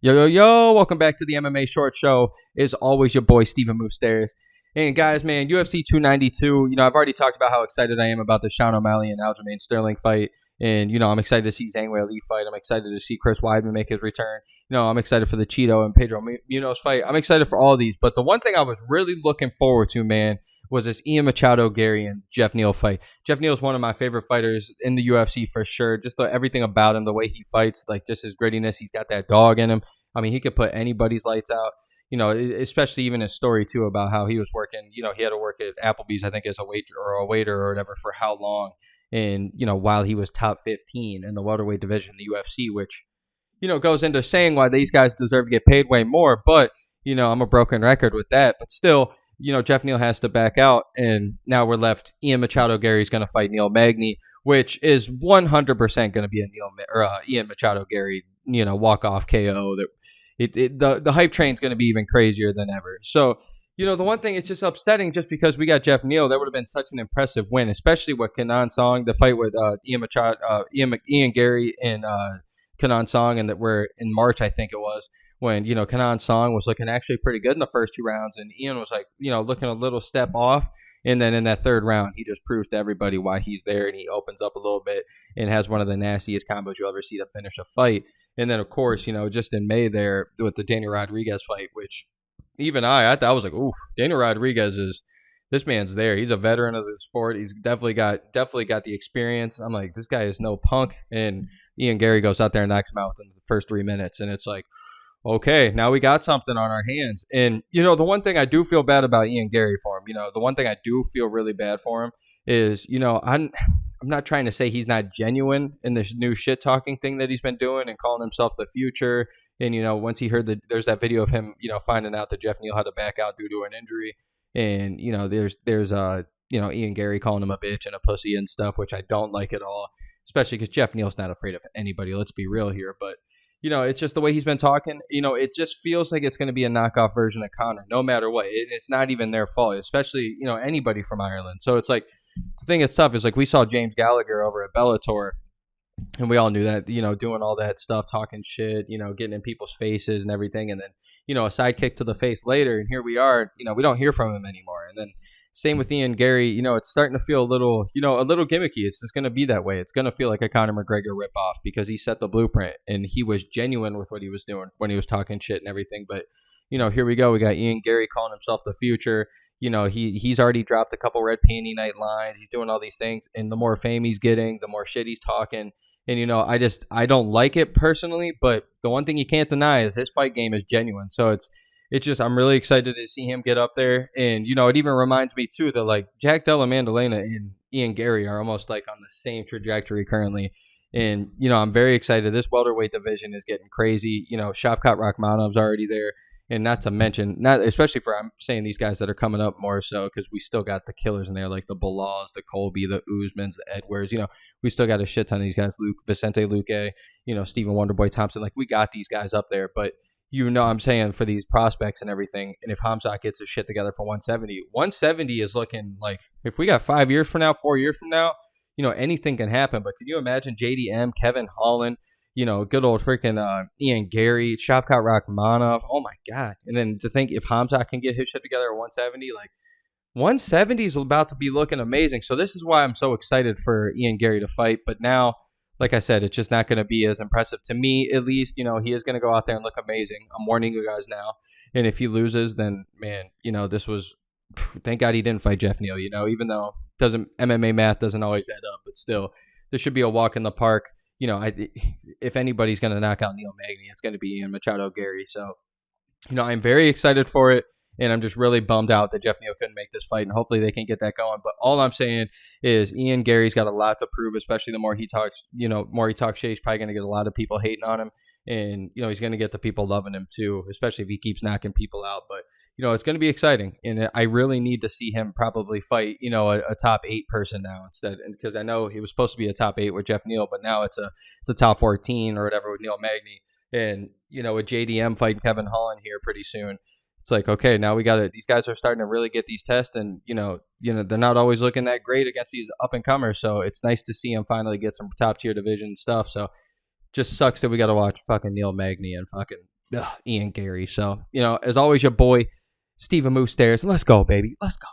Yo, yo, yo, welcome back to the MMA Short Show. As always, your boy, Steven Moustaris. And guys, man, UFC 292, I've already talked about how excited I am about the Sean O'Malley and Aljamain Sterling fight. And, I'm excited to see Zhang Weili fight. I'm excited to see Chris Weidman make his return. I'm excited for the Cheeto and Pedro Munoz fight. I'm excited for all these. But the one thing I was really looking forward to, man, was this Ian Machado Garry and Geoff Neal fight. Geoff Neal is one of my favorite fighters in the UFC for sure. Just everything about him, the way he fights, like just his grittiness. He's got that dog in him. I mean, he could put anybody's lights out. Especially even his story too about how he was working. He had to work at Applebee's, I think, as a waiter or whatever for how long. And while he was top 15 in the welterweight division in the UFC, which goes into saying why these guys deserve to get paid way more. But I'm a broken record with that. But still, Geoff Neal has to back out, and now we're left. Ian Machado Garry is going to fight Neil Magny, which is 100% going to be a Ian Machado Garry, walk off KO. That the hype train is going to be even crazier than ever. So, the one thing, it's just upsetting just because we got Geoff Neal. That would have been such an impressive win, especially with Kenan Song, the fight with Ian Garry and Kenan Song, and that we're in March, I think it was, when, Kenan Song was looking actually pretty good in the first two rounds, and Ian was like, looking a little step off. And then in that third round, he just proves to everybody why he's there, and he opens up a little bit and has one of the nastiest combos you'll ever see to finish a fight. And then, of course, just in May there with the Daniel Rodriguez fight, which even I thought, I was like, ooh, Daniel Rodriguez this man's there. He's a veteran of the sport. He's definitely got the experience. I'm like, this guy is no punk. And Ian Garry goes out there and knocks him out within the first 3 minutes. And it's like, okay, now we got something on our hands. And, the one thing I do feel bad about Ian Garry for him, the one thing I do feel really bad for him is, I'm not trying to say he's not genuine in this new shit talking thing that he's been doing and calling himself the future. And, once he heard there's that video of him, finding out that Geoff Neal had to back out due to an injury. And, there's Ian Garry calling him a bitch and a pussy and stuff, which I don't like at all, especially because Geoff Neal's not afraid of anybody. Let's be real here. But, it's just the way he's been talking. It just feels like it's going to be a knockoff version of Conor, no matter what. It's not even their fault, especially, anybody from Ireland. So it's like, the thing that's tough is, like, we saw James Gallagher over at Bellator, and we all knew that, doing all that stuff, talking shit, getting in people's faces and everything. And then, a sidekick to the face later. And here we are, we don't hear from him anymore. And then same with Ian Garry, it's starting to feel a little gimmicky. It's just going to be that way. It's going to feel like a Conor McGregor ripoff because he set the blueprint and he was genuine with what he was doing when he was talking shit and everything. But, here we go. We got Ian Garry calling himself the future. He's already dropped a couple red panty night lines. He's doing all these things. And the more fame he's getting, the more shit he's talking. And, I don't like it personally. But the one thing you can't deny is his fight game is genuine. So it's just, I'm really excited to see him get up there. And, it even reminds me, too, that, like, Jack Della Maddalena and Ian Garry are almost, like, on the same trajectory currently. And, I'm very excited. This welterweight division is getting crazy. Shavkat Rakhmonov's already there. And not to mention, especially for, I'm saying these guys that are coming up more so, because we still got the killers in there, like the Bilals, the Colby, the Usmans, the Edwards. We still got a shit ton of these guys. Vicente Luque, Stephen Wonderboy Thompson. Like, we got these guys up there. But, I'm saying for these prospects and everything, and if Hamzat gets his shit together for 170 is looking like, if we got 5 years from now, 4 years from now, anything can happen. But can you imagine JDM, Kevin Holland, good old freaking Ian Garry, Shavkat Rakhmonov. Oh, my God. And then to think if Hamzat can get his shit together at 170, like 170 is about to be looking amazing. So this is why I'm so excited for Ian Garry to fight. But now, like I said, it's just not going to be as impressive to me, at least. He is going to go out there and look amazing. I'm warning you guys now. And if he loses, then, man, this was, thank God he didn't fight Geoff Neal, even though MMA math doesn't always add up. But still, this should be a walk in the park. If anybody's going to knock out Neil Magny, it's going to be Ian Machado Garry. So, I'm very excited for it, and I'm just really bummed out that Geoff Neal couldn't make this fight, and hopefully they can get that going. But all I'm saying is Ian Garry's got a lot to prove, especially the more he talks, shit, he's probably going to get a lot of people hating on him, and, he's going to get the people loving him too, especially if he keeps knocking people out. But, it's going to be exciting, and I really need to see him probably fight, a top 8 person now instead, because I know he was supposed to be a top 8 with Geoff Neal, but now it's a top 14 or whatever with Neil Magny, and, with JDM fighting Kevin Holland here pretty soon. It's like, okay, now we got it. These guys are starting to really get these tests, and they're not always looking that great against these up and comers. So it's nice to see him finally get some top tier division stuff. So just sucks that we got to watch fucking Neil Magny and fucking Ian Garry. So, as always, your boy, Stephen Moustaris. Let's go, baby. Let's go.